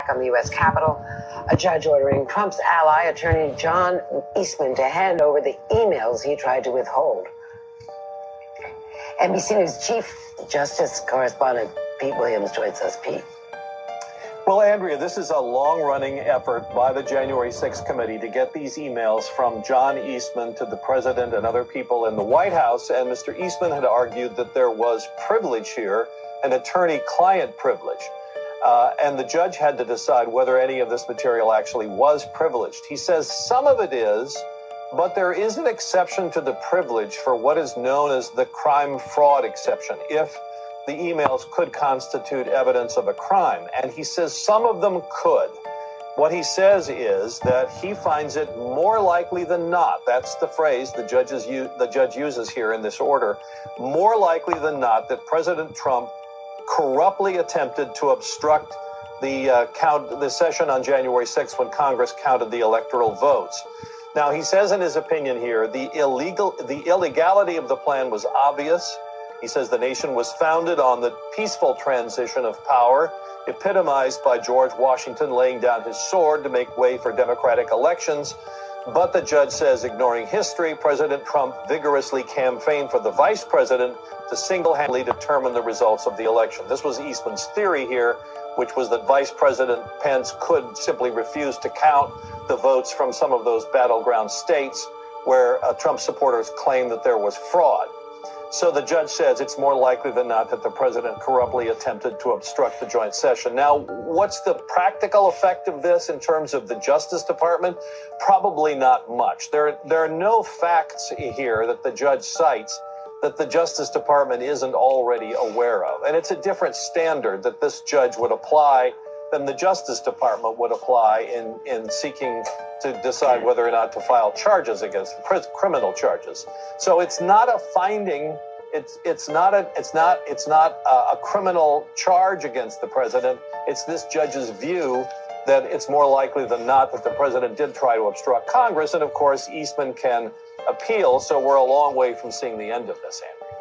on the U.S. Capitol. A judge ordering Trump's ally, attorney John Eastman, to hand over the emails he tried to withhold. NBC News Chief Justice correspondent Pete Williams joins us. Pete. Well, Andrea, this is a long-running effort by the January 6th committee to get these emails from John Eastman to the president and other people in the White House. And Mr. Eastman had argued that there was privilege here, an attorney-client privilege. And the judge had to decide whether any of this material actually was privileged. He says some of it is, but there is an exception to the privilege for what is known as the crime fraud exception, if the emails could constitute evidence of a crime. And he says some of them could. What he says is that he finds it more likely than not, that's the phrase the judge uses here in this order, more likely than not that President Trump corruptly attempted to obstruct the session on January 6th when Congress counted the electoral votes. Now, he says in his opinion here, the illegality of the plan was obvious. He says the nation was founded on the peaceful transition of power, epitomized by George Washington laying down his sword to make way for democratic elections. But the judge says, ignoring history, President Trump vigorously campaigned for the vice president to single-handedly determine the results of the election. This was Eastman's theory here, which was that Vice President Pence could simply refuse to count the votes from some of those battleground states where Trump supporters claimed that there was fraud. So the judge says it's more likely than not that the president corruptly attempted to obstruct the joint session. Now, what's the practical effect of this in terms of the Justice Department? Probably not much. There are no facts here that the judge cites that the Justice Department isn't already aware of. And it's a different standard that this judge would apply than the Justice Department would apply in seeking to decide whether or not to file charges against criminal charges. So it's not a finding. It's not a criminal charge against the president. It's this judge's view that it's more likely than not that the president did try to obstruct Congress. And of course, Eastman can appeal. So we're a long way from seeing the end of this, Andrew.